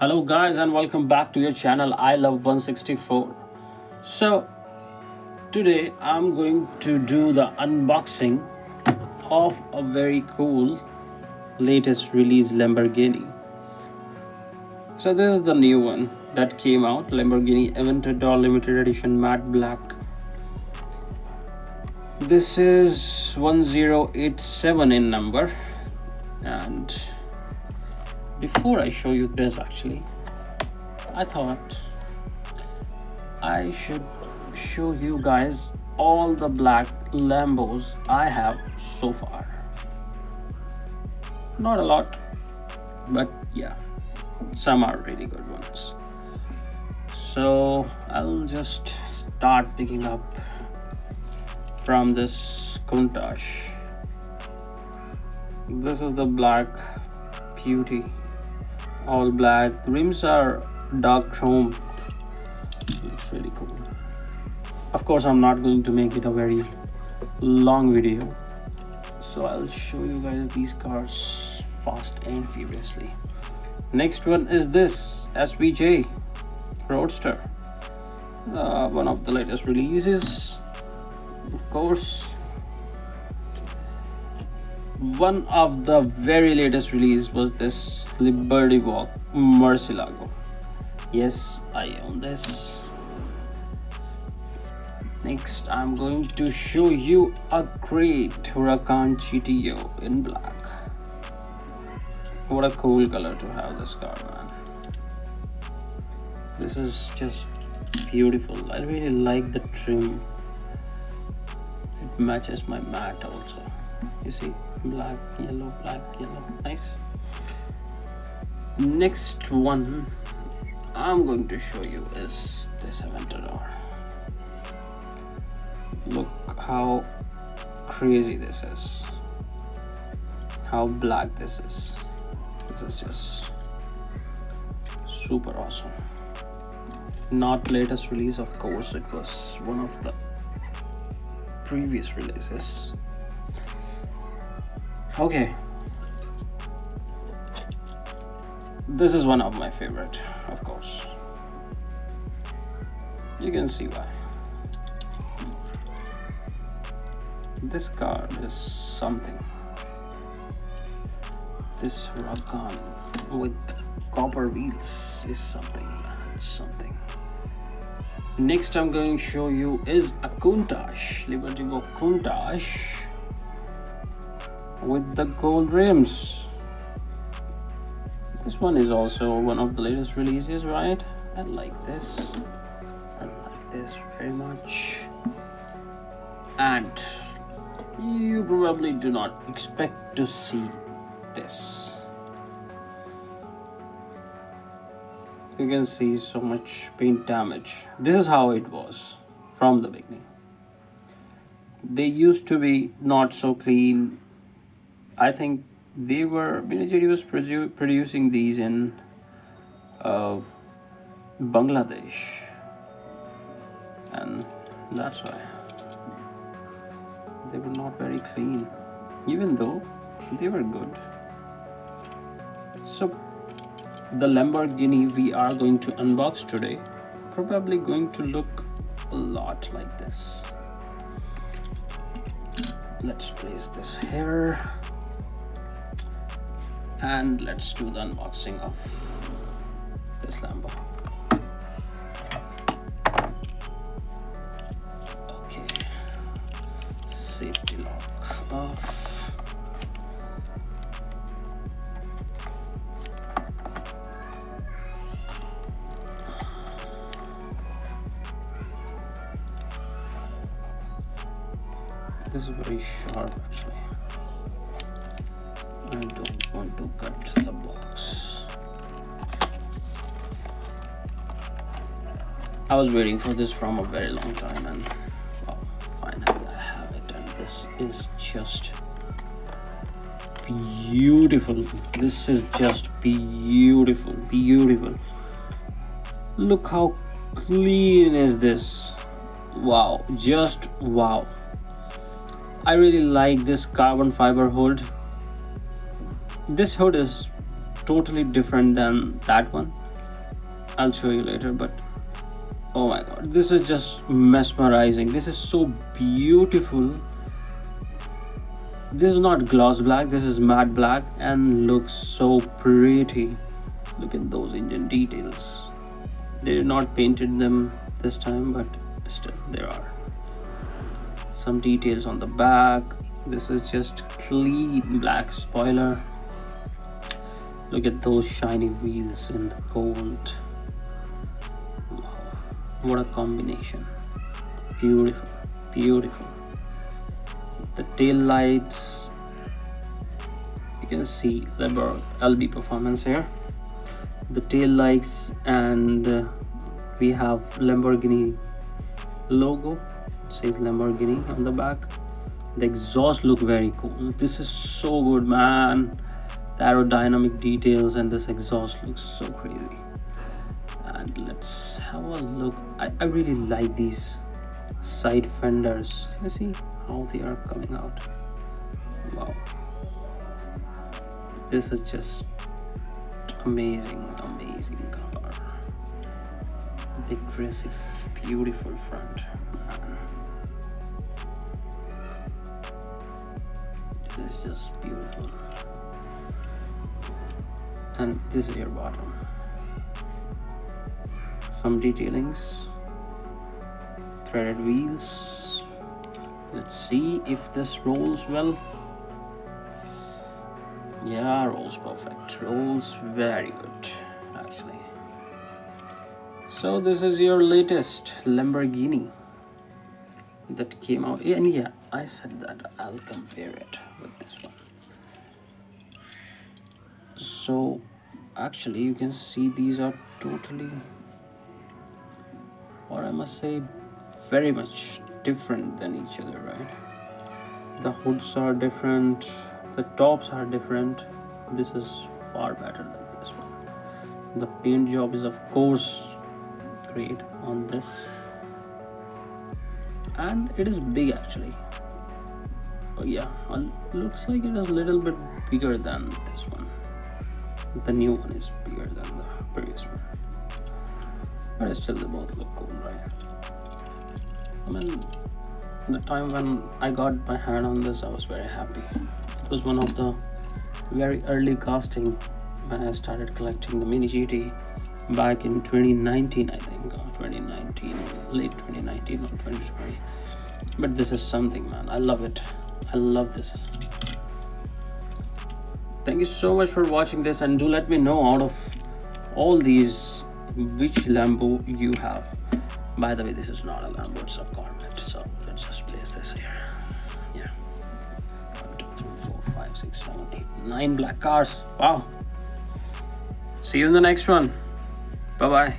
Hello guys and welcome back to your channel I Love 164. So today I'm going to do the unboxing of a very cool latest release Lamborghini. So this is the new one that came out, Lamborghini Aventador limited edition matte black. This is 1087 in number, and before I show you this, actually I thought I should show you guys all the black Lambos I have so far. Not a lot, but yeah, some are really good ones. So I'll just start picking up from this Countach. This is the black beauty, all black. Rims are dark chrome. Looks really cool. Of course, I'm not going to make it a very long video, so I'll show you guys these cars fast and furiously. Next one is this SVJ Roadster, one of the latest releases. Of course, one of the very latest release was this Liberty Walk Murcielago. Yes, I own this. Next, I'm going to show you a great Huracan GTO in black. What a cool color to have this car, man. This is just beautiful. I really like the trim. It matches my mat also. You see, black, yellow, nice. Next one I'm going to show you is this Aventador. Look how crazy this is, how black this is. This is just super awesome. Not latest release, of course, it was one of the previous releases. Okay, this is one of my favorite, of course. You can see why. This car is something. This Huracan with copper wheels is something, man, something. Next I'm going to show you is a Countach, Liberty Walk Countach with the gold rims. This one is also one of the latest releases, right? I like this very much, and you probably do not expect to see this. You can see so much paint damage. This is how it was from the beginning. They used to be not so clean. I think they were, Minajeri was producing these in Bangladesh, and that's why they were not very clean, even though they were good. So the Lamborghini we are going to unbox today probably going to look a lot like this. Let's place this here and let's do the unboxing of this Lambo. Okay, safety lock off. This is very sharp actually. I don't want to cut the box. I was waiting for this from a very long time, and well, finally I have it, and this is just beautiful. This is just beautiful. Look how clean is this. Wow, just wow. I really like this carbon fiber hood. This hood is totally different than that one. I'll show you later, but oh my god, this is just mesmerizing. This is so beautiful. This is not gloss black, this is matte black and looks so pretty. Look at those engine details. They did not painted them this time, but still there are some details on the back. This is just clean black spoiler. Look at those shiny wheels in the gold. Wow, what a combination. Beautiful, beautiful. The tail lights, you can see Lamborghini LB performance here. The tail lights, and we have Lamborghini logo, it says Lamborghini on the back. The exhaust look very cool. This is so good, man. The aerodynamic details and this exhaust looks so crazy. And let's have a look. I really like these side fenders. You see how they are coming out. Wow, this is just amazing car. The aggressive, beautiful front, man. This is just beautiful. And this is your bottom. Some detailings, threaded wheels. Let's see if this rolls well. Yeah, rolls perfect. Rolls very good, actually. So this is your latest Lamborghini that came out. And yeah, I said that I'll compare it with this one. So actually you can see these are totally, or I must say, very much different than each other, right? The hoods are different, the tops are different. This is far better than this one. The paint job is of course great on this, and it is big actually. Oh yeah, looks like it is a little bit bigger than this one. The new one is bigger than the previous one, but still they both look cool, right? I mean, the time when I got my hand on this, I was very happy. It was one of the very early casting when I started collecting the Mini GT back in 2019, I think, or 2019, late 2019 or 2020. But this is something, man. I love it. I love this. Thank you so much for watching this, and do let me know out of all these which Lambo you have. By the way, this is not a Lambo, it's a Corvette. So let's just place this here. Yeah. 1, 2, 3, 4, 5, 6, 7, 8, 9 black cars. Wow. See you in the next one. Bye bye.